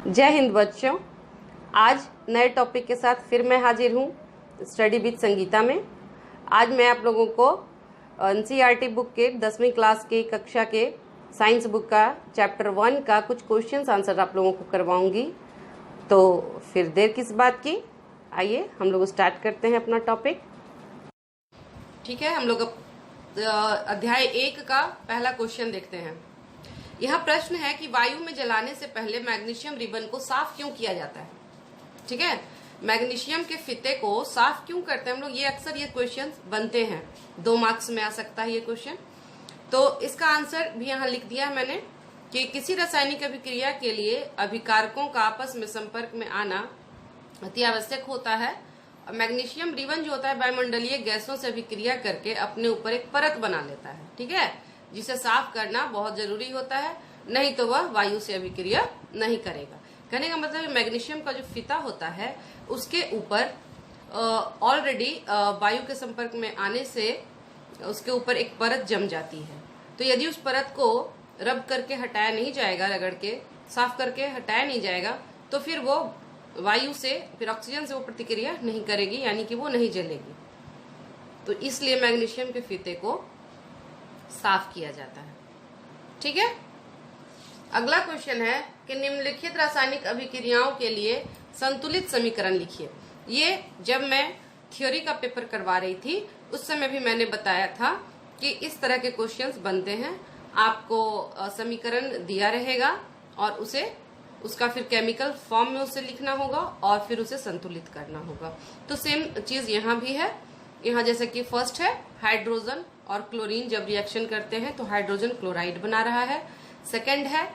जय हिंद बच्चों। आज नए टॉपिक के साथ फिर मैं हाजिर हूँ स्टडी विद संगीता में। आज मैं आप लोगों को एनसीईआरटी बुक के 10वीं क्लास की कक्षा के साइंस बुक का चैप्टर 1 का कुछ क्वेश्चंस आंसर आप लोगों को करवाऊंगी। तो फिर देर किस बात की, आइए हम लोग स्टार्ट करते हैं अपना टॉपिक। ठीक है, हम लोग अध्याय 1 का पहला क्वेश्चन देखते हैं। यह प्रश्न है कि वायु में जलाने से पहले मैग्नीशियम रिबन को साफ क्यों किया जाता है। ठीक है, मैग्नीशियम के फीते को साफ क्यों करते हैं हम लोग, ये अक्सर ये क्वेश्चन बनते हैं, 2 मार्क्स में आ सकता है ये क्वेश्चन। तो इसका आंसर भी यहाँ लिख दिया है मैंने कि किसी रासायनिक अभिक्रिया के लिए अभिकारकों का आपस में संपर्क में आना अति आवश्यक होता है। मैग्नीशियम रिबन जो होता है वायुमंडलीय गैसों से अभिक्रिया करके अपने ऊपर एक परत बना लेता है, ठीक है, जिसे साफ करना बहुत जरूरी होता है, नहीं तो वह वायु से अभिक्रिया नहीं करेगा। कहने का मतलब मैग्नीशियम का जो फीता होता है उसके ऊपर ऑलरेडी वायु के संपर्क में आने से उसके ऊपर एक परत जम जाती है। तो यदि उस परत को रब करके हटाया नहीं जाएगा, रगड़ के साफ करके हटाया नहीं जाएगा, तो फिर वो वायु से, फिर ऑक्सीजन से वो प्रतिक्रिया नहीं करेगी, यानी कि वो नहीं जलेगी। तो इसलिए मैग्नीशियम के फीते को साफ किया जाता है। ठीक है, अगला क्वेश्चन है कि निम्नलिखित रासायनिक अभिक्रियाओं के लिए संतुलित समीकरण लिखिए। ये जब मैं थ्योरी का पेपर करवा रही थी उस समय भी मैंने बताया था कि इस तरह के क्वेश्चंस बनते हैं। आपको समीकरण दिया रहेगा और उसका फिर केमिकल फॉर्म में उसे लिखना होगा और फिर उसे संतुलित करना होगा। तो सेम चीज यहाँ भी है। यहाँ जैसे कि फर्स्ट है हाइड्रोजन और क्लोरीन जब रिएक्शन करते हैं तो हाइड्रोजन क्लोराइड बना रहा है। सेकंड है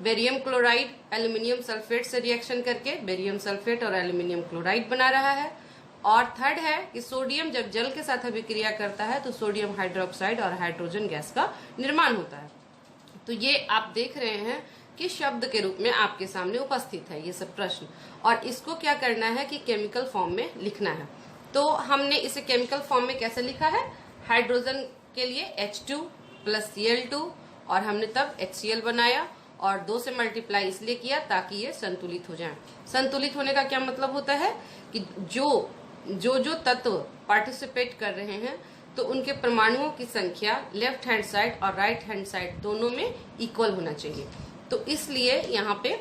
बेरियम क्लोराइड एल्यूमिनियम सल्फेट से रिएक्शन करके बेरियम सल्फेट और एल्यूमिनियम क्लोराइड बना रहा है। और थर्ड है कि सोडियम जब जल के साथ अभिक्रिया करता है तो सोडियम हाइड्रोक्साइड और हाइड्रोजन गैस का निर्माण होता है। तो ये आप देख रहे हैं कि शब्द के रूप में आपके सामने उपस्थित है ये सब प्रश्न, और इसको क्या करना है कि केमिकल फॉर्म में लिखना है। तो हमने इसे केमिकल फॉर्म में कैसे लिखा है, हाइड्रोजन के लिए H2 + Cl2 और हमने तब HCl बनाया और 2 से मल्टीप्लाई इसलिए किया ताकि ये संतुलित हो जाए। संतुलित होने का क्या मतलब होता है कि जो तत्व पार्टिसिपेट कर रहे हैं तो उनके परमाणुओं की संख्या लेफ्ट हैंड साइड और राइट हैंड साइड दोनों में इक्वल होना चाहिए। तो इसलिए यहाँ पे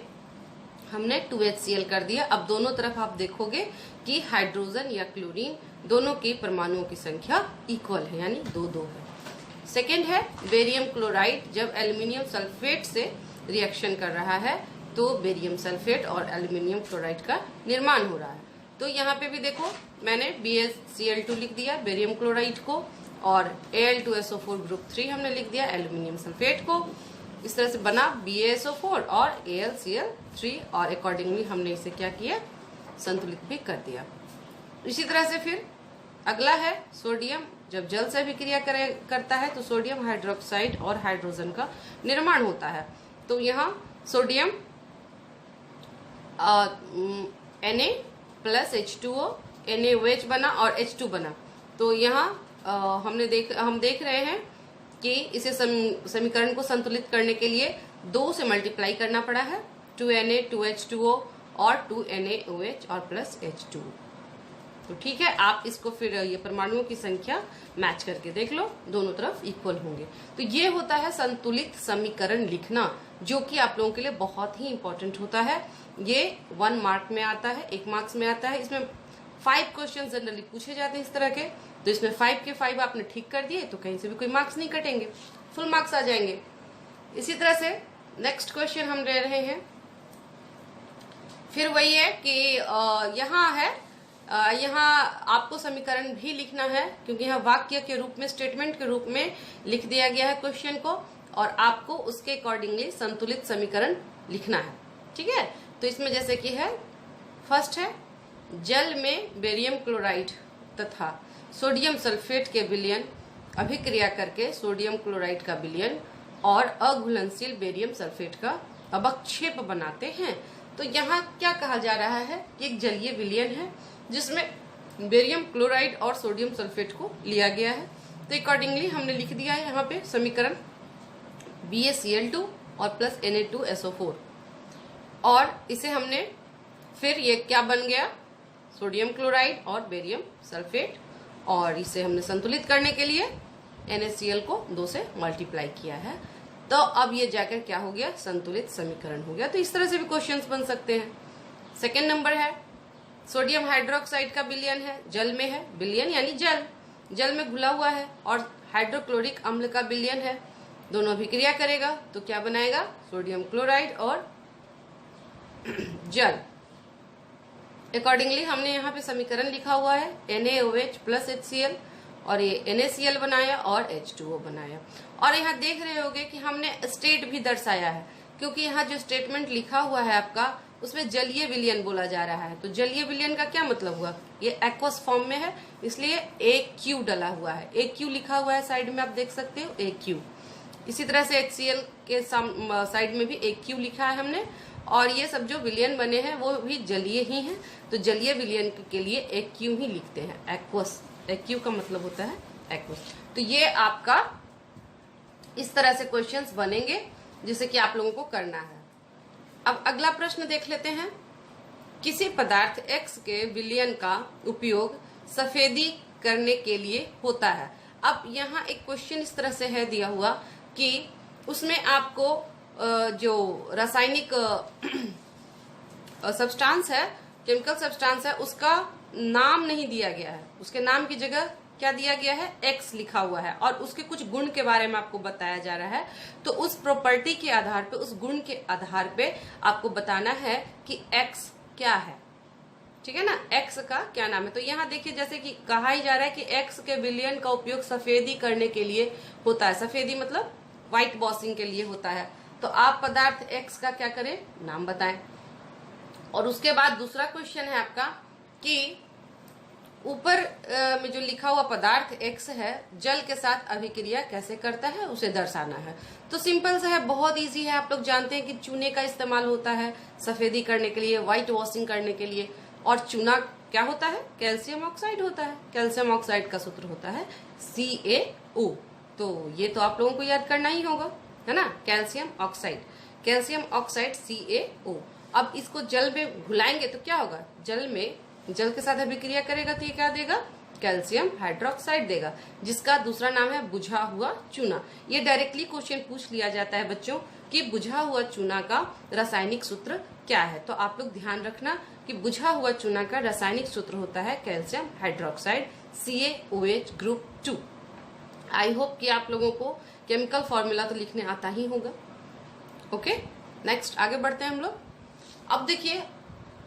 हमने 2HCl कर दिया। अब दोनों तरफ आप देखोगे कि हाइड्रोजन या क्लोरीन दोनों के परमाणुओं की संख्या इक्वल है, यानी 2-2 है। सेकेंड है बेरियम क्लोराइड जब एल्यूमिनियम सल्फेट से रिएक्शन कर रहा है तो बेरियम सल्फेट और एल्यूमिनियम क्लोराइड का निर्माण हो रहा है। तो यहाँ पे भी देखो मैंने BaCl2 लिख दिया बेरियम क्लोराइड को, और Al2SO4 ग्रुप 3 हमने लिख दिया एल्यूमिनियम सल्फेट को। इस तरह से बना BaSO4 और AlCl3 और अकॉर्डिंगली हमने इसे क्या किया, संतुलित भी कर दिया। इसी तरह से फिर अगला है सोडियम जब जल से अभिक्रिया करता है तो सोडियम हाइड्रोक्साइड और हाइड्रोजन का निर्माण होता है। तो यहाँ सोडियम Na + H2O NaOH बना और H2 बना। तो यहाँ हम देख रहे हैं कि इसे समीकरण को संतुलित करने के लिए 2 से मल्टीप्लाई करना पड़ा है, 2Na 2H2O और 2NaOH और प्लस H2। तो ठीक है, आप इसको फिर ये परमाणुओं की संख्या मैच करके देख लो, दोनों तरफ इक्वल होंगे। तो ये होता है संतुलित समीकरण लिखना, जो कि आप लोगों के लिए बहुत ही इंपॉर्टेंट होता है। ये 1 मार्क में आता है, 1 मार्क्स में आता है। इसमें 5 क्वेश्चन जनरली पूछे जाते हैं इस तरह के। तो इसमें 5 के 5 आपने ठीक कर दिए तो कहीं से भी कोई मार्क्स नहीं कटेंगे, फुल मार्क्स आ जाएंगे। इसी तरह से नेक्स्ट क्वेश्चन हम ले रहे हैं, फिर वही है कि यहाँ है, यहाँ आपको समीकरण भी लिखना है क्योंकि यहाँ वाक्य के रूप में, स्टेटमेंट के रूप में लिख दिया गया है क्वेश्चन को, और आपको उसके अकॉर्डिंगली संतुलित समीकरण लिखना है। ठीक है, तो इसमें जैसे कि है फर्स्ट है जल में बेरियम क्लोराइड तथा सोडियम सल्फेट के विलयन अभिक्रिया करके सोडियम क्लोराइड का विलयन और अघुलनशील बेरियम सल्फेट का अवक्षेप बनाते हैं। तो यहाँ क्या कहा जा रहा है, एक जलीय विलयन है जिसमें बेरियम क्लोराइड और सोडियम सल्फेट को लिया गया है। तो अकॉर्डिंगली हमने लिख दिया है यहाँ पे समीकरण BaCl2 और प्लस Na2SO4। और इसे हमने फिर ये क्या बन गया, सोडियम क्लोराइड और बेरियम सल्फेट, और इसे हमने संतुलित करने के लिए NaCl को 2 से मल्टीप्लाई किया है। तो अब ये जाकर क्या हो गया, संतुलित समीकरण हो गया। तो इस तरह से भी क्वेश्चंस बन सकते हैं। सेकेंड नंबर है सोडियम हाइड्रोक्साइड का विलयन है, जल में है, विलयन यानी जल में घुला हुआ है, और हाइड्रोक्लोरिक अम्ल का विलयन है, दोनों अभिक्रिया करेगा तो क्या बनाएगा, सोडियम क्लोराइड और जल। अकॉर्डिंगली हमने यहाँ पे समीकरण लिखा हुआ है NaOH प्लस HCl, और ये NaCl बनाया और H2O बनाया। और यहाँ देख रहे होंगे कि हमने स्टेट भी दर्शाया है, क्योंकि यहाँ जो स्टेटमेंट लिखा हुआ है आपका उसमें जलीय विलयन बोला जा रहा है। तो जलीय विलयन का क्या मतलब हुआ, ये एक्वस फॉर्म में है इसलिए AQ डला हुआ है, AQ लिखा हुआ है साइड में, आप देख सकते हो AQ। इसी तरह से HCl के साइड में भी AQ लिखा है हमने, और ये सब जो विलयन बने हैं वो भी जलीय ही हैं, तो जलीय विलयन के लिए AQ ही लिखते हैं, एक्वस। AQ का मतलब होता है एक्वस। तो ये आपका इस तरह से क्वेश्चंस बनेंगे जिसे कि आप लोगों को करना है। अब अगला प्रश्न देख लेते हैं। किसी पदार्थ X के विलयन का उपयोग सफेदी करने के लिए होता है। अब यहाँ एक क्वेश्चन इस तरह से है दिया हुआ कि उसमें आपको जो रासायनिक सब्सटेंस है, केमिकल सब्सटेंस है, उसका नाम नहीं दिया गया है, उसके नाम की जगह क्या दिया गया है, X लिखा हुआ है, और उसके कुछ गुण के बारे में आपको बताया जा रहा है। तो उस प्रॉपर्टी के आधार पे, उस गुण के आधार पे आपको बताना है कि X क्या है, ठीक है ना, X का क्या नाम है। तो यहाँ देखिए जैसे कि कहा ही जा रहा है कि X के विलयन का उपयोग सफेदी करने के लिए होता है, सफेदी मतलब व्हाइट वॉशिंग के लिए होता है। तो आप पदार्थ X का क्या करें, नाम बताएं। और उसके बाद दूसरा क्वेश्चन है आपका कि ऊपर में जो लिखा हुआ पदार्थ X है जल के साथ अभिक्रिया कैसे करता है उसे दर्शाना है। तो सिंपल सा है, बहुत इजी है। आप लोग जानते हैं कि चूने का इस्तेमाल होता है सफेदी करने के लिए, व्हाइट वॉशिंग करने के लिए, और चूना क्या होता है, कैल्शियम ऑक्साइड होता है। कैल्शियम ऑक्साइड का सूत्र होता है CaO। तो ये तो आप लोगों को याद करना ही होगा, है ना, calcium oxide, calcium oxide CaO। अब इसको जल में घुलाएंगे तो क्या होगा, जल के साथ अभिक्रिया करेगा तो ये क्या देगा, कैल्शियम हाइड्रोक्साइड देगा, जिसका दूसरा नाम है बुझा हुआ चूना। ये डायरेक्टली क्वेश्चन पूछ लिया जाता है बच्चों कि बुझा हुआ चूना का रासायनिक सूत्र क्या है। तो आप लोग ध्यान रखना कि बुझा हुआ चूना का रासायनिक सूत्र होता है calcium hydroxide CaOH group 2। I hope कि आप लोगों को केमिकल फॉर्मूला तो लिखने आता ही होगा। ओके, नेक्स्ट आगे बढ़ते हैं हम लोग। अब देखिए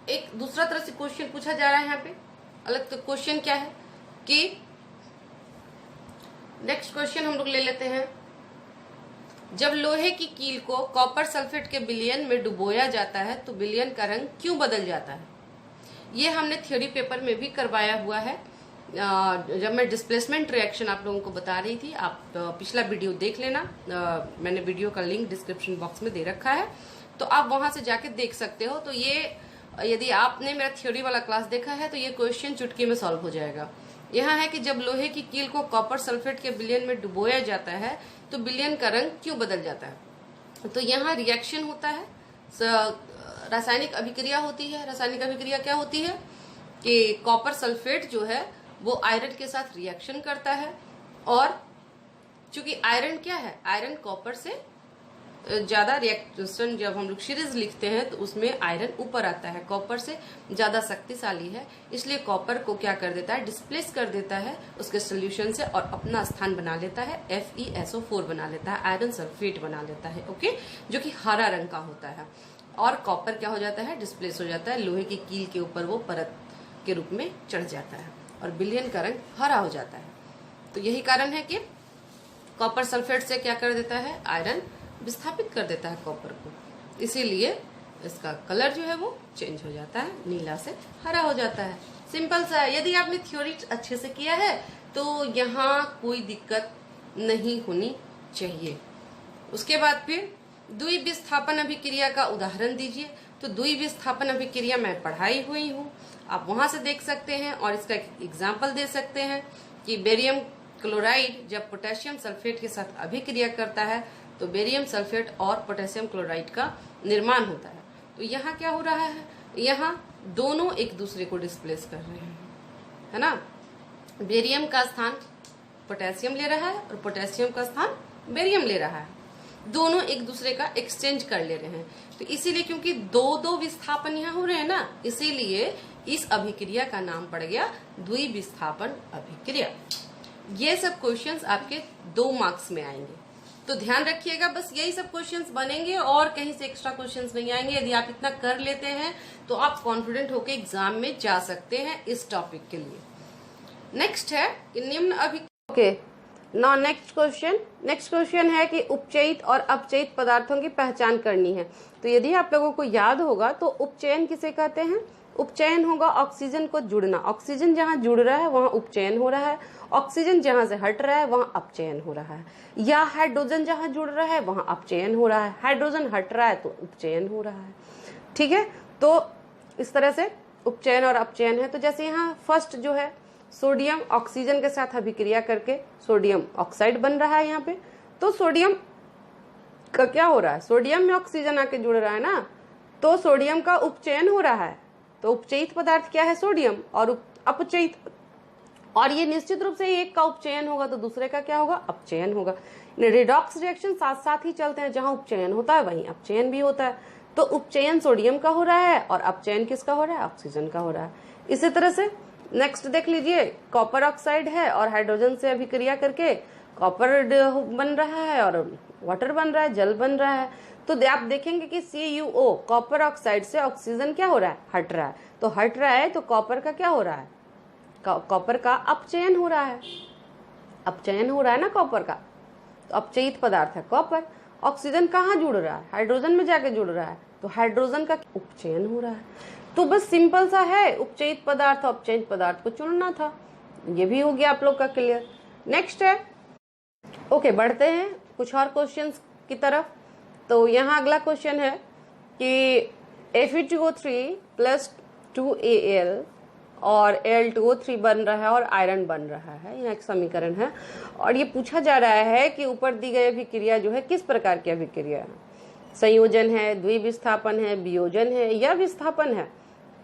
एक दूसरा तरह से क्वेश्चन पूछा जा रहा है यहाँ पे, अलग तो क्वेश्चन क्या है कि नेक्स्ट क्वेश्चन हम लोग ले लेते हैं। जब लोहे की कील को कॉपर सल्फेट के विलयन में डुबोया जाता है तो विलयन का रंग क्यों बदल जाता है। ये हमने थ्योरी पेपर में भी करवाया हुआ है। जब मैं डिस्प्लेसमेंट रिएक्शन आप लोगों को बता रही थी, आप पिछला वीडियो देख लेना, मैंने वीडियो का लिंक डिस्क्रिप्शन बॉक्स में दे रखा है, तो आप वहां से जाके देख सकते हो। तो ये यदि आपने मेरा थ्योरी वाला क्लास देखा है तो ये क्वेश्चन चुटकी में सॉल्व हो जाएगा। यहाँ है कि जब लोहे की कील को कॉपर सल्फेट के विलयन में डुबोया जाता है तो विलयन का रंग क्यों बदल जाता है। तो यहाँ रिएक्शन होता है, रासायनिक अभिक्रिया होती है। रासायनिक अभिक्रिया क्या होती है कि कॉपर सल्फेट जो है वो आयरन के साथ रिएक्शन करता है, और चूंकि आयरन क्या है, आयरन कॉपर से ज्यादा रिएक्शन, जब हम लोग सीरीज लिखते हैं तो उसमें आयरन ऊपर आता है, कॉपर से ज्यादा शक्तिशाली है, इसलिए कॉपर को क्या कर देता है, डिस्प्लेस कर देता है उसके सोल्यूशन से और अपना स्थान बना लेता है, FeSO4 बना लेता है, आयरन सल्फेट बना लेता है। ओके, जो कि हरा रंग का होता है, और कॉपर क्या हो जाता है, डिस्प्लेस हो जाता है, लोहे की कील के ऊपर वो परत के रूप में चढ़ जाता है और विलयन का रंग हरा हो जाता है। तो यही कारण है कि कॉपर सल्फेट से क्या कर देता है, आयरन विस्थापित कर देता है कॉपर को, इसीलिए इसका कलर जो है वो चेंज हो जाता है, नीला से हरा हो जाता है। सिंपल सा है। यदि आपने थ्योरी अच्छे से किया है तो यहाँ कोई दिक्कत नहीं होनी चाहिए। उसके बाद फिर द्विविस्थापन अभिक्रिया का उदाहरण दीजिए। तो द्विविस्थापन अभिक्रिया मैं पढ़ाई हुई हूँ, आप वहां से देख सकते हैं और इसका एग्जाम्पल दे सकते हैं कि बेरियम क्लोराइड जब पोटेशियम सल्फेट के साथ अभिक्रिया करता है तो बेरियम सल्फेट और पोटेशियम क्लोराइड का निर्माण होता है। तो यहाँ क्या हो रहा है, यहाँ दोनों एक दूसरे को डिस्प्लेस कर रहे हैं, है ना। बेरियम का स्थान पोटेशियम ले रहा है और पोटेशियम का स्थान बेरियम ले रहा है, दोनों एक दूसरे का एक्सचेंज कर ले रहे हैं। तो इसीलिए क्योंकि दो दो विस्थापन यहाँ हो रहे हैं ना, इसीलिए इस अभिक्रिया का नाम पड़ गया द्विविस्थापन अभिक्रिया। ये सब क्वेश्चंस आपके 2 मार्क्स में आएंगे, तो ध्यान रखिएगा। बस यही सब क्वेश्चंस बनेंगे और कहीं से एक्स्ट्रा क्वेश्चंस नहीं आएंगे। यदि आप इतना कर लेते हैं तो आप कॉन्फिडेंट होकर एग्जाम में जा सकते हैं इस टॉपिक के लिए। नेक्स्ट है कि निम्न ओके नाउ नेक्स्ट क्वेश्चन है कि उपचयित और अपचयित पदार्थों की पहचान करनी है। तो यदि आप लोगों को याद होगा तो उपचयन किसे कहते हैं, उपचयन होगा ऑक्सीजन को जुड़ना, ऑक्सीजन जहां जुड़ रहा है वहां उपचयन हो रहा है, ऑक्सीजन जहां से हट रहा है वहां अपचयन हो रहा है, या हाइड्रोजन जहां जुड़ रहा है वहां अपचयन हो रहा है, हाइड्रोजन हट रहा है तो उपचयन हो रहा है। ठीक है, तो इस तरह से उपचयन और अपचयन है। तो जैसे यहाँ फर्स्ट जो है सोडियम ऑक्सीजन के साथ अभिक्रिया करके सोडियम ऑक्साइड बन रहा है यहाँ पे, तो सोडियम का क्या हो रहा है, सोडियम में ऑक्सीजन आके जुड़ रहा है ना, तो सोडियम का उपचयन हो रहा है। तो उपचयित पदार्थ क्या है, सोडियम, और अपचयित, और ये निश्चित रूप से एक का उपचयन होगा तो दूसरे का क्या होगा, अपचयन होगा। रिडॉक्स रिएक्शन साथ साथ ही चलते हैं, जहां उपचयन होता है वहीं अपचयन भी होता है। तो उपचयन सोडियम का हो रहा है और अपचयन किसका हो रहा है, ऑक्सीजन का हो रहा है। इसी तरह से नेक्स्ट देख लीजिए, कॉपर ऑक्साइड है और हाइड्रोजन से अभिक्रिया करके कॉपर बन रहा है और वाटर बन रहा है, जल बन रहा है। तो आप देखेंगे कि CuO कॉपर ऑक्साइड से ऑक्सीजन क्या हो रहा है, हट रहा है। तो हट रहा है तो कॉपर का क्या हो रहा है, कॉपर का अपचयन हो रहा है, अपचयन हो रहा है ना कॉपर का। तो अपचयित पदार्थ है कॉपर। ऑक्सीजन कहाँ जुड़ रहा है, हाइड्रोजन में जाके जुड़ रहा है, तो हाइड्रोजन का उपचयन हो रहा है। तो बस सिंपल सा है, उपचयित पदार्थ अपचयित पदार्थ को चुनना था। ये भी हो गया आप लोग का क्लियर। नेक्स्ट है ओके, बढ़ते हैं कुछ और क्वेश्चंस की तरफ। तो यहाँ अगला क्वेश्चन है कि Fe2O3 + 2Al और Al2O3 बन रहा है और आयरन बन रहा है, यह एक समीकरण है। और ये पूछा जा रहा है कि ऊपर दी गई अभिक्रिया जो है किस प्रकार की अभिक्रिया है, संयोजन है, द्विविस्थापन है, वियोजन है या विस्थापन है।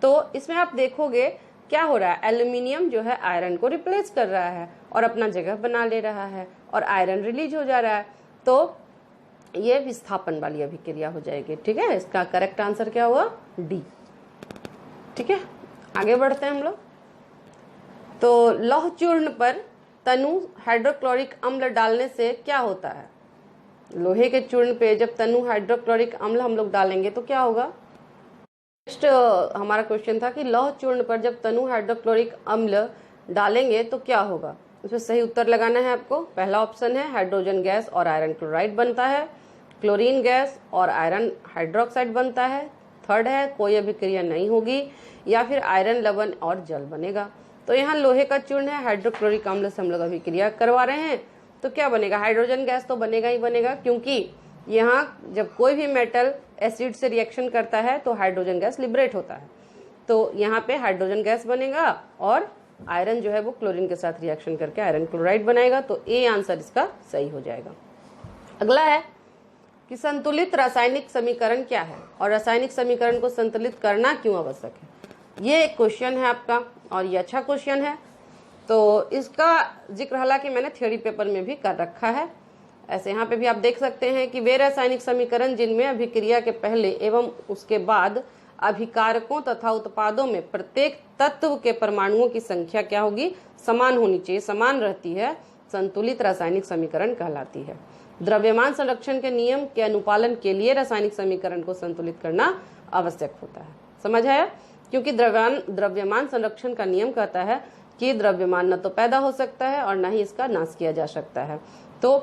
तो इसमें आप देखोगे क्या हो रहा है, एल्यूमिनियम जो है आयरन को रिप्लेस कर रहा है और अपना जगह बना ले रहा है और आयरन रिलीज हो जा रहा है। तो ये विस्थापन वाली अभिक्रिया हो जाएगी। ठीक है, इसका करेक्ट आंसर क्या हुआ, डी। ठीक है, आगे बढ़ते हैं हम लोग। तो लौह चूर्ण पर तनु हाइड्रोक्लोरिक अम्ल डालने से क्या होता है, लोहे के चूर्ण पे जब तनु हाइड्रोक्लोरिक अम्ल हम लोग डालेंगे तो क्या होगा। नेक्स्ट हमारा क्वेश्चन था कि लौह चूर्ण पर जब तनु हाइड्रोक्लोरिक अम्ल डालेंगे तो क्या होगा। उसमें सही उत्तर लगाना है आपको। पहला ऑप्शन है हाइड्रोजन गैस और आयरन क्लोराइड बनता है, क्लोरीन गैस और आयरन हाइड्रोक्साइड बनता है, थर्ड है कोई अभिक्रिया नहीं होगी, या फिर आयरन लवण और जल बनेगा। तो यहाँ लोहे का चूर्ण है, हाइड्रोक्लोरिक अम्ल से हम लोग अभिक्रिया करवा रहे हैं, तो क्या बनेगा, हाइड्रोजन गैस तो बनेगा ही बनेगा, क्योंकि यहाँ जब कोई भी मेटल एसिड से रिएक्शन करता है तो हाइड्रोजन गैस लिबरेट होता है। तो यहाँ पे हाइड्रोजन गैस बनेगा और आयरन जो है वो क्लोरीन के साथ रिएक्शन करके आयरन क्लोराइड बनाएगा। तो ए आंसर इसका सही हो जाएगा। अगला है कि संतुलित रासायनिक समीकरण क्या है और रासायनिक समीकरण को संतुलित करना क्यों आवश्यक है। ये एक क्वेश्चन है आपका और ये अच्छा क्वेश्चन है। तो इसका जिक्र हालांकि मैंने थ्योरी पेपर में भी कर रखा है। ऐसे यहाँ पे भी आप देख सकते हैं कि वे रासायनिक समीकरण जिनमें अभिक्रिया के पहले एवं उसके बाद अभिकारकों तथा उत्पादों में प्रत्येक तत्व के परमाणुओं की संख्या क्या होगी, समान होनी चाहिए, समान रहती है, संतुलित रासायनिक समीकरण कहलाती है। द्रव्यमान संरक्षण के नियम के अनुपालन के लिए रासायनिक समीकरण को संतुलित करना आवश्यक होता है। समझ आया? क्योंकि द्रव्यमान संरक्षण का नियम कहता है कि द्रव्यमान न तो पैदा हो सकता है और न ही इसका नाश किया जा सकता है। तो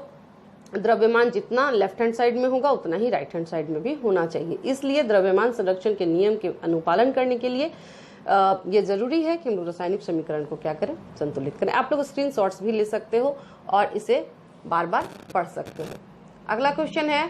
द्रव्यमान जितना लेफ्ट हैंड साइड में होगा उतना ही राइट हैंड साइड में भी होना चाहिए। इसलिए द्रव्यमान संरक्षण के नियम के अनुपालन करने के लिए ये जरूरी है कि हम लोग रासायनिक समीकरण को क्या करें, संतुलित करें। आप लोग स्क्रीनशॉट्स भी ले सकते हो और इसे बार बार पढ़ सकते हो। अगला क्वेश्चन है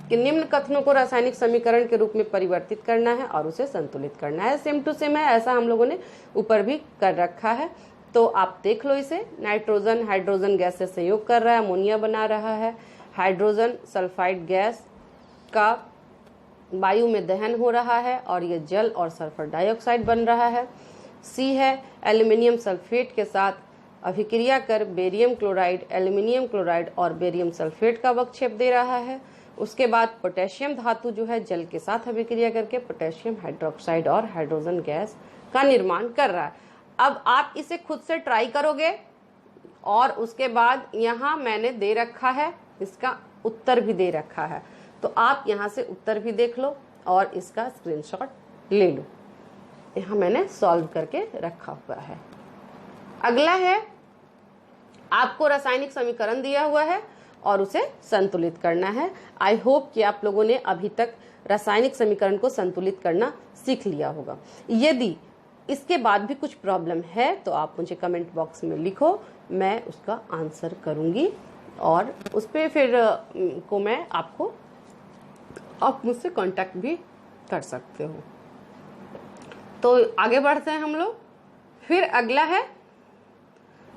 कि निम्न कथनों को रासायनिक समीकरण के रूप में परिवर्तित करना है और उसे संतुलित करना है। सेम टू सेम है, ऐसा हम लोगों ने ऊपर भी कर रखा है। तो आप देख लो इसे। नाइट्रोजन हाइड्रोजन गैस से संयोग कर रहा है, अमोनिया बना रहा है। हाइड्रोजन सल्फाइड गैस का वायु में दहन हो रहा है और ये जल और सल्फर डाइऑक्साइड बन रहा है। सी है एल्यूमिनियम सल्फेट के साथ अभिक्रिया कर बेरियम क्लोराइड, एल्यूमिनियम क्लोराइड और बेरियम सल्फेट का अवक्षेप दे रहा है। उसके बाद पोटेशियम धातु जो है जल के साथ अभिक्रिया करके पोटेशियम हाइड्रोक्साइड और हाइड्रोजन गैस का निर्माण कर रहा है। अब आप इसे खुद से ट्राई करोगे और उसके बाद यहाँ मैंने दे रखा है, इसका उत्तर भी दे रखा है, तो आप यहाँ से उत्तर भी देख लो और इसका स्क्रीनशॉट ले लो। यहाँ मैंने सॉल्व करके रखा हुआ है। अगला है, आपको रासायनिक समीकरण दिया हुआ है और उसे संतुलित करना है। आई होप कि आप लोगों ने अभी तक रासायनिक समीकरण को संतुलित करना सीख लिया होगा। यदि इसके बाद भी कुछ प्रॉब्लम है तो आप मुझे कमेंट बॉक्स में लिखो, मैं उसका आंसर करूंगी और उस पर फिर को मैं आपको, आप मुझसे कांटेक्ट भी कर सकते हो। तो आगे बढ़ते हैं हम लोग। फिर अगला है,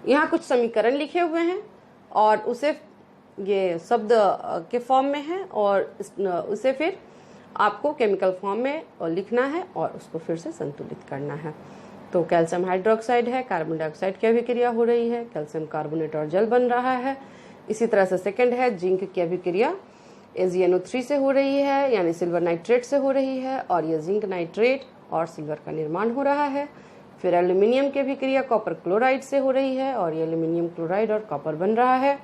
यहाँ कुछ समीकरण लिखे हुए हैं और उसे ये शब्द के फॉर्म में है और उसे फिर आपको केमिकल फॉर्म में लिखना है और उसको फिर से संतुलित करना है। तो कैल्शियम हाइड्रोक्साइड है, कार्बन डाइऑक्साइड की अभिक्रिया हो रही है, कैल्शियम कार्बोनेट और जल बन रहा है। इसी तरह से सेकंड है, जिंक की अभिक्रिया AgNO3 से हो रही है, यानी सिल्वर नाइट्रेट से हो रही है और ये जिंक नाइट्रेट और सिल्वर का निर्माण हो रहा है। फिर एल्यूमिनियम की अभिक्रिया कॉपर क्लोराइड से हो रही है और ये एल्यूमिनियम क्लोराइड और कॉपर बन रहा है।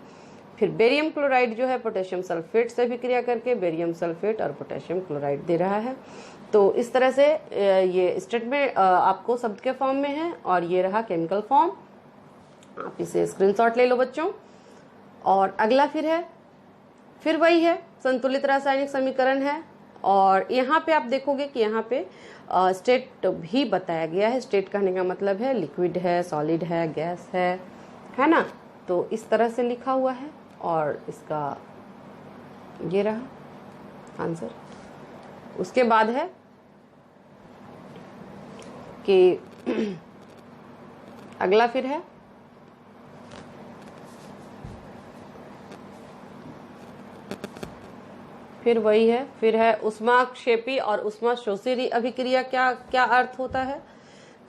फिर बेरियम क्लोराइड जो है पोटेशियम सल्फेट से अभिक्रिया करके बेरियम सल्फेट और पोटेशियम क्लोराइड दे रहा है। तो इस तरह से ये स्टेटमेंट आपको शब्द के फॉर्म में है और ये रहा केमिकल फॉर्म। आप इसे स्क्रीनशॉट ले लो बच्चों। और अगला फिर वही है, संतुलित रासायनिक समीकरण है और यहाँ पे आप देखोगे कि यहाँ पे स्टेट भी बताया गया है। स्टेट कहने का मतलब है लिक्विड है, सॉलिड है, गैस है ना। तो इस तरह से लिखा हुआ है और इसका ये रहा आंसर। उसके बाद है कि अगला फिर है फिर वही है, फिर है उष्माक्षेपी और उष्माशोषी अभिक्रिया क्या क्या अर्थ होता है,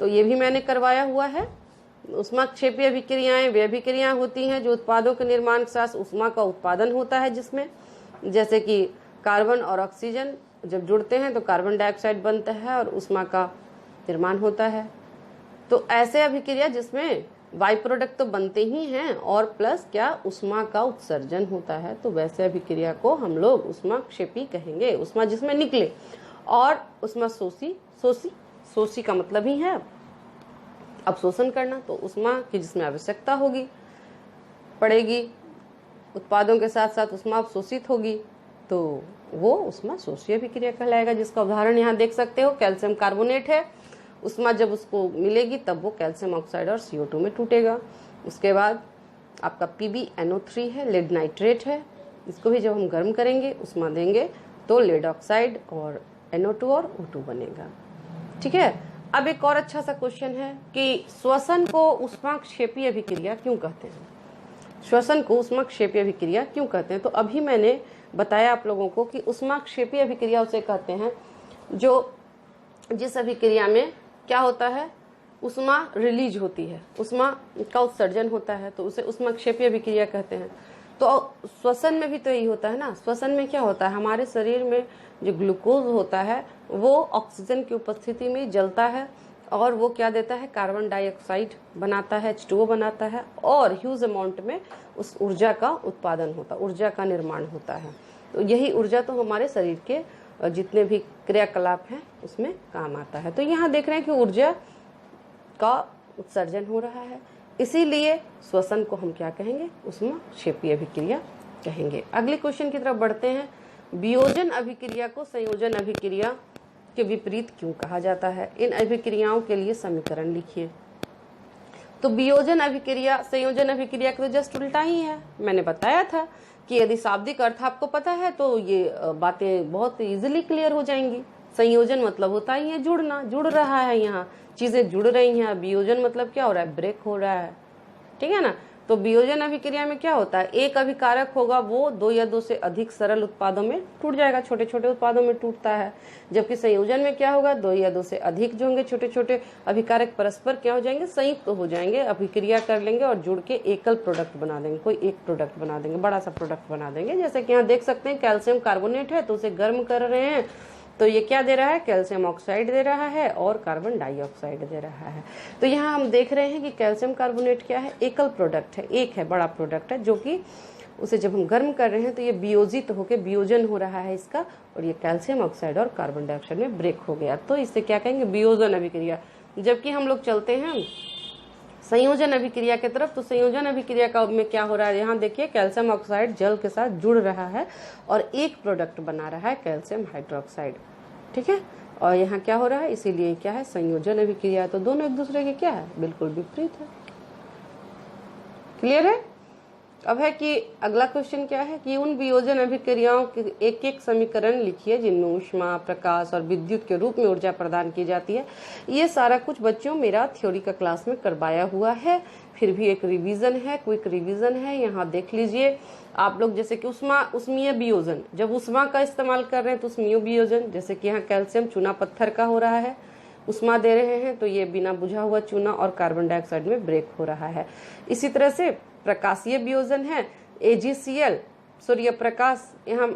तो ये भी मैंने करवाया हुआ है। उष्माक्षेपी अभिक्रियाएं वे अभिक्रियाएं होती हैं जो उत्पादों के निर्माण के साथ उष्मा का उत्पादन होता है, जिसमें जैसे कि कार्बन और ऑक्सीजन जब जुड़ते हैं तो कार्बन डाइऑक्साइड बनता है और उष्मा का निर्माण होता है। तो ऐसे अभिक्रिया जिसमें बाई प्रोडक्ट तो बनते ही हैं और प्लस क्या उष्मा का उत्सर्जन होता है, तो वैसे अभिक्रिया को हम लोग उष्माक्षेपी कहेंगे। उष्मा जिसमें निकले। और उष्माशोषी का मतलब ही है अवशोषण करना, तो उष्मा की जिसमें आवश्यकता होगी पड़ेगी, उत्पादों के साथ साथ उष्मा अवशोषित होगी, तो वो उष्माशोषी अभिक्रिया कहलाएगा। जिसका उदाहरण यहाँ देख सकते हो, कैल्शियम कार्बोनेट है, उष्मा जब उसको मिलेगी तब वो कैल्शियम ऑक्साइड और CO2 में टूटेगा। उसके बाद आपका PbNO3 है, लेड नाइट्रेट है, इसको भी जब हम गर्म करेंगे उष्मा देंगे तो लेड ऑक्साइड और NO2 और O2 बनेगा। ठीक है। अब एक और अच्छा सा क्वेश्चन है कि श्वसन को उष्माक्षेपी अभिक्रिया क्यों कहते हैं। श्वसन को उष्माक्षेपी अभिक्रिया क्यों कहते हैं, तो अभी मैंने बताया आप लोगों को कि उष्माक्षेपी अभिक्रिया उसे कहते हैं जिस अभिक्रिया में क्या होता है, उष्मा रिलीज होती है, उष्मा का उत्सर्जन होता है, तो उसे उष्माक्षेपी अभिक्रिया कहते हैं। तो श्वसन में भी तो यही होता है ना। श्वसन में क्या होता है, हमारे शरीर में जो ग्लूकोज होता है वो ऑक्सीजन की उपस्थिति में जलता है और वो क्या देता है, कार्बन डाइऑक्साइड बनाता है, H2O बनाता है और ह्यूज अमाउंट में उस ऊर्जा का उत्पादन होता है, ऊर्जा का निर्माण होता है। तो यही ऊर्जा तो हमारे शरीर के जितने भी क्रियाकलाप हैं उसमें काम आता है। तो यहाँ देख रहे हैं कि ऊर्जा का उत्सर्जन हो रहा है, इसीलिए श्वसन को हम क्या कहेंगे, उष्माक्षेपी अभिक्रिया कहेंगे। अगले क्वेश्चन की तरफ बढ़ते हैं। वियोजन अभिक्रिया को संयोजन अभिक्रिया के विपरीत क्यों कहा जाता है, इन अभिक्रियाओं के लिए समीकरण लिखिए। तो वियोजन अभिक्रिया संयोजन अभिक्रिया का तो जस्ट उल्टा ही है। मैंने बताया था कि यदि शाब्दिक अर्थ आपको पता है तो ये बातें बहुत इजीली क्लियर हो जाएंगी। संयोजन मतलब होता ही है जुड़ना, जुड़ रहा है, यहाँ चीजें जुड़ रही हैं। वियोजन मतलब क्या हो रहा है, ब्रेक हो रहा है। ठीक है ना। तो वियोजन अभिक्रिया में क्या होता है, एक अभिकारक होगा वो 2 या 2 से अधिक सरल उत्पादों में टूट जाएगा, छोटे छोटे उत्पादों में टूटता है। जबकि संयोजन में क्या होगा, 2 या 2 से अधिक जो होंगे छोटे छोटे अभिकारक परस्पर क्या हो जाएंगे, संयुक्त हो जाएंगे, अभिक्रिया कर लेंगे और जुड़ के एकल प्रोडक्ट बना देंगे, कोई एक प्रोडक्ट बना देंगे, बड़ा सा प्रोडक्ट बना देंगे। जैसे कि यहाँ देख सकते हैं कैल्शियम कार्बोनेट है तो उसे गर्म कर रहे हैं, तो ये क्या दे रहा है, कैल्शियम ऑक्साइड दे रहा है और कार्बन डाइऑक्साइड दे रहा है। तो यहाँ हम देख रहे हैं कि कैल्शियम कार्बोनेट क्या है, एकल प्रोडक्ट है, एक है, बड़ा प्रोडक्ट है, जो कि उसे जब हम गर्म कर रहे हैं तो ये वियोजित होकर वियोजन हो रहा है इसका, और ये कैल्शियम ऑक्साइड और कार्बन डाइऑक्साइड में ब्रेक हो गया, तो इसे क्या कहेंगे, वियोजन अभिक्रिया। जबकि हम लोग चलते हैं संयोजन अभिक्रिया की तरफ, तो संयोजन अभिक्रिया का में क्या हो रहा है, यहाँ देखिए कैल्शियम ऑक्साइड जल के साथ जुड़ रहा है और एक प्रोडक्ट बना रहा है कैल्शियम हाइड्रोक्साइड, ठीक है। और यहाँ क्या हो रहा है, इसीलिए क्या है, संयोजन अभिक्रिया। तो दोनों एक दूसरे के क्या है, बिल्कुल विपरीत है। क्लियर है। अब है कि अगला क्वेश्चन क्या है कि उन वियोजन अभिक्रियाओं के एक एक समीकरण लिखिए जिनमें ऊष्मा, प्रकाश और विद्युत के रूप में ऊर्जा प्रदान की जाती है। ये सारा कुछ बच्चों मेरा थ्योरी का क्लास में करवाया हुआ है, फिर भी एक रिवीजन है, क्विक रिवीजन है। यहाँ देख लीजिए आप लोग, जैसे कि उष्मीय वियोजन, जब उष्मा का इस्तेमाल कर रहे हैं तो उष्मीय वियोजन, जैसे कि यहाँ कैल्शियम चूना पत्थर का हो रहा है, उष्मा दे रहे हैं तो ये बिना बुझा हुआ चूना और कार्बन डाइऑक्साइड में ब्रेक हो रहा है। इसी तरह से प्रकाशीय वियोजन है, AgCl सूर्य प्रकाश यहाँ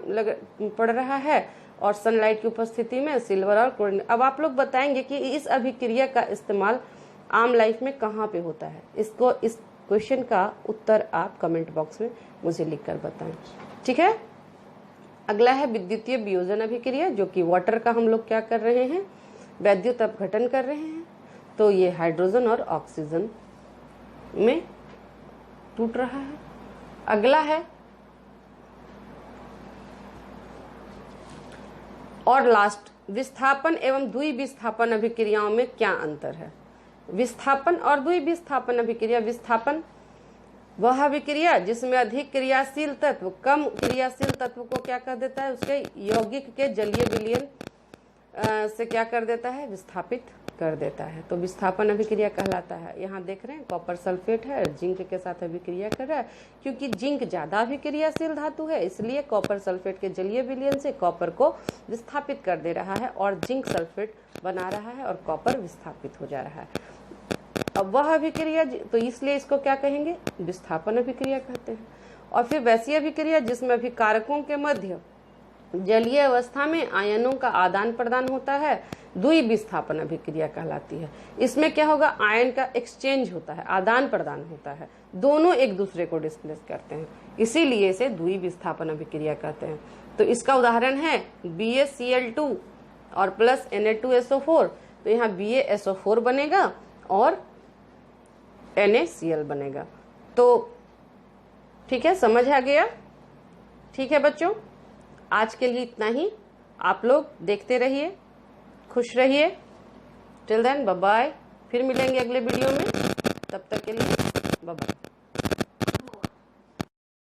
पड़ रहा है और सनलाइट की उपस्थिति में सिल्वर और क्लोरीन। अब आप लोग बताएंगे कि इस अभिक्रिया का इस्तेमाल आम लाइफ में कहाँ पे होता है, इसको, इस क्वेश्चन का उत्तर आप कमेंट बॉक्स में मुझे लिखकर बताएं, ठीक है। अगला है विद्युतीय वियोजन अभिक्रिया, जो कि वाटर का हम लोग क्या कर रहे हैं, वैद्युत अपघटन कर रहे हैं। तो ये हाइड्रोजन और ऑक्सीजन में टूट रहा है। अगला है और लास्ट, विस्थापन एवं द्विविस्थापन अभिक्रियाओं में क्या अंतर है। विस्थापन और द्विविस्थापन अभिक्रिया, विस्थापन वह अभिक्रिया जिसमें अधिक क्रियाशील तत्व कम क्रियाशील तत्व को क्या कर देता है, उसके यौगिक के जलीय विलयन से क्या कर देता है, विस्थापित कर देता है, तो विस्थापन अभिक्रिया कहलाता है। यहाँ देख रहे हैं कॉपर सल्फेट है, जिंक के साथ अभिक्रिया कर रहा है, क्योंकि जिंक ज्यादा अभिक्रियाशील धातु है, इसलिए कॉपर सल्फेट के जलीय विलयन से कॉपर को विस्थापित कर दे रहा है और जिंक सल्फेट बना रहा है और कॉपर विस्थापित हो जा रहा है। अब वह अभिक्रिया, तो इसलिए इसको क्या कहेंगे, विस्थापन अभिक्रिया कहते हैं। और फिर वैसी अभिक्रिया जिसमें अभिकारकों के मध्य जलीय अवस्था में आयनों का आदान प्रदान होता है, द्विविस्थापन अभिक्रिया कहलाती है। इसमें क्या होगा, आयन का एक्सचेंज होता है, आदान प्रदान होता है, दोनों एक दूसरे को डिस्प्लेस करते हैं, इसीलिए इसे द्विविस्थापन अभिक्रिया कहते हैं। तो इसका उदाहरण है BaCl2 और प्लस Na2SO4, तो यहाँ BaSO4 बनेगा और NaCl बनेगा। तो ठीक है, समझ आ गया, ठीक है बच्चों। आज के लिए इतना ही, आप लोग देखते रहिए, खुश रहिए। टिल देन बाय बाय, फिर मिलेंगे अगले वीडियो में, तब तक के लिए बाय बाय।